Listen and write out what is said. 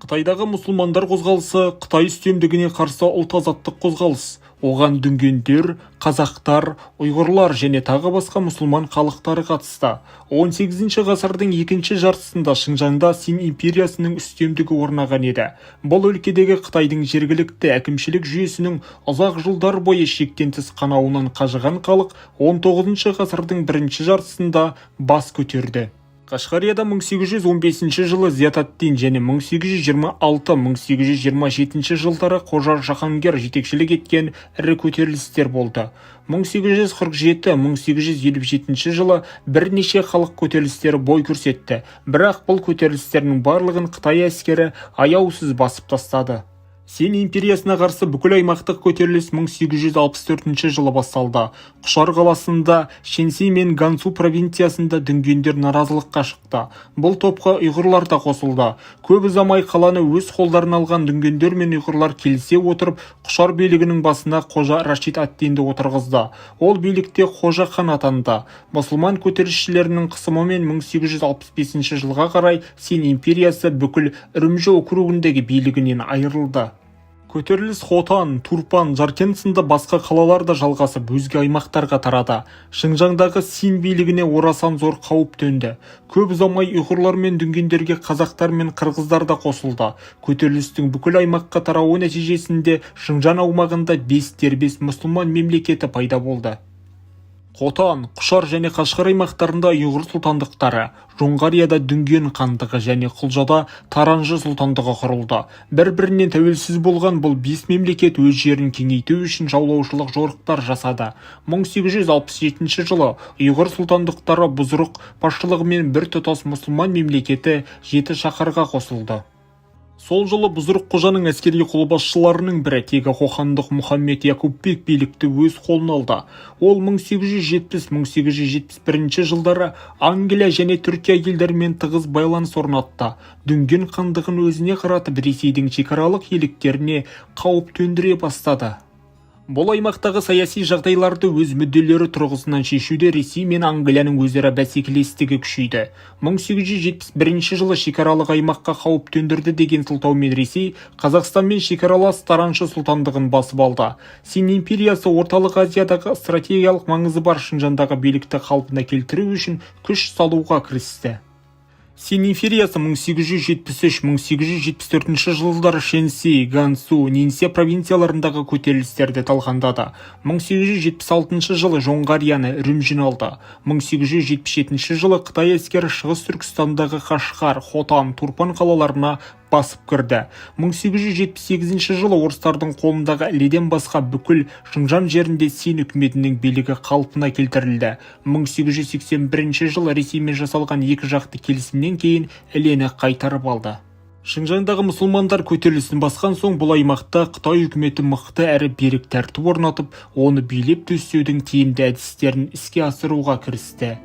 Қытайдағы мұсылмандар қозғалысы Қытай үстемдігіне қарсы ұлт-азаттық қозғалыс. Оған дүнгендер, қазақтар, ұйғырлар және тағы басқа мұсылман халықтары қатысты. 18 ғасырдың екінші жартысында Шыңжаңда Син империясының үстемдігі орнаған еді. Бұл өлкедегі Қытайдың жергілікті әкімшілік жүйесінің ұзақ жылдар бойы шектен тыс қанауынан қажыған халық 19 ғасырдың бірінші жартысында бас көтерді. Қашғарияда 1815 жылы Зият-ад-Дин және 1826-1827 жылдары Қожа Жаһангер жетекшілік еткен ірі көтерілістер болды. 1847-1857 жылы бірнеше халық көтерілістері бой көрсетті, бірақ бұл көтерілістердің барлығын Қытай әскері аяусыз басып тастады. Син империясына қарсы бүкіл аймақтық көтеріліс 1864 жылы басталды. Құшар қаласында, Шэньси мен Гансу провинциясында дүнгендер наразылыққа шықты. Бұл топқа ұйғырлар да қосылды. Көп ұзамай қаланы өз қолдарына алған дүнгендер мен ұйғырлар келісе отырып, Құшар билігінің басына Қожа Рашид ад-Динді отырғызды. Ол билікте Қожа хан атанды. Мұсылман көтерілісшілерінің қысымымен 1865 жылға қарай Син империясы бүкіл Үрімжі округіндегі билігінен айырылды. Көтеріліс Хотан, Турпан, Жаркент сынды басқа қалаларда жалғасып, өзге аймақтарға тарады. Шыңжаңдағы Син билігіне орасан зор қауіп төнді. Көп ұзамай ұйғырлар мен дүнгендерге қазақтар мен қырғыздар да қосылды. Көтерілістің бүкіл аймаққа тарауы нәтижесінде Шыңжаң аумағында 5 дербес мұсылман мемлекеті пайда болды. Хотан, Құшар және Қашғар аймақтарында ұйғыр сұлтандықтары, Жоңғарияда Дүнген хандығы және Құлжада Таранжы сұлтандығы құрылды. Бір-бірінен тәуелсіз болған бұл 5 мемлекет өз жерін кеңейту үшін жаулаушылық жорықтар жасады. 1867 жылы ұйғыр сұлтандықтары Бұзырық басшылығымен бір тұтас мұсылман мемлекеті 7 шаһарға қосылды. Сол жылы Бұзырық қожаның әскери қолбасшыларының бірі тегі қоқандық Мұхаммед Якуббек билікті өз қолына алды. Ол 1870-1871 жылдары Англия және Түркия елдерімен тығыз байланыс орнатты. Дүнген хандығын өзіне қаратып Ресейдің шекаралық иеліктеріне қауіп төндіре бастады. Бұл аймақтағы саяси жағдайларды өз мүдделері тұрғысынан шешуде Ресей мен Англияның өзара бәсекелестігі күшейді. 1871 жылы шекаралық аймаққа қауіп төндірді деген сылтаумен Ресей Қазақстанмен шекаралас Тараншы сұлтандығын басып алды. Син империясы орталық Азиядағы стратегиялық маңызы бар Шыңжаңдағы билікті қалпына келтіру үшін күш салуға кірісті. Син империясы 1873-1874 жылдары Шэньси, Гансу, Нинсе провинцияларындағы көтерілістерді талқандады. 1876 жылы Жоңғарияны Үрімжіні алды. 1877 жылы Қытай әскері Шығыс Түркістандағы Қашғар, Хотан, Турпан қалаларына басып кірді. 1878 жылы орыстардың қолындағы Іледен басқа бүкіл Шыңжаң жерінде Син үкіметінің билігі қалпына келтірілді. 1881 жылы Ресеймен жасалған екі жақты келісімнен кейін Ілені қайтарып алды. Шыңжаңдағы мұсылмандар көтерілісін басқан соң бұл аймақта Қытай үкіметі мықты әрі берік тәртіп орнатып, оны билеп төстеудің тиімді әдістерін іске асыруға кірісті.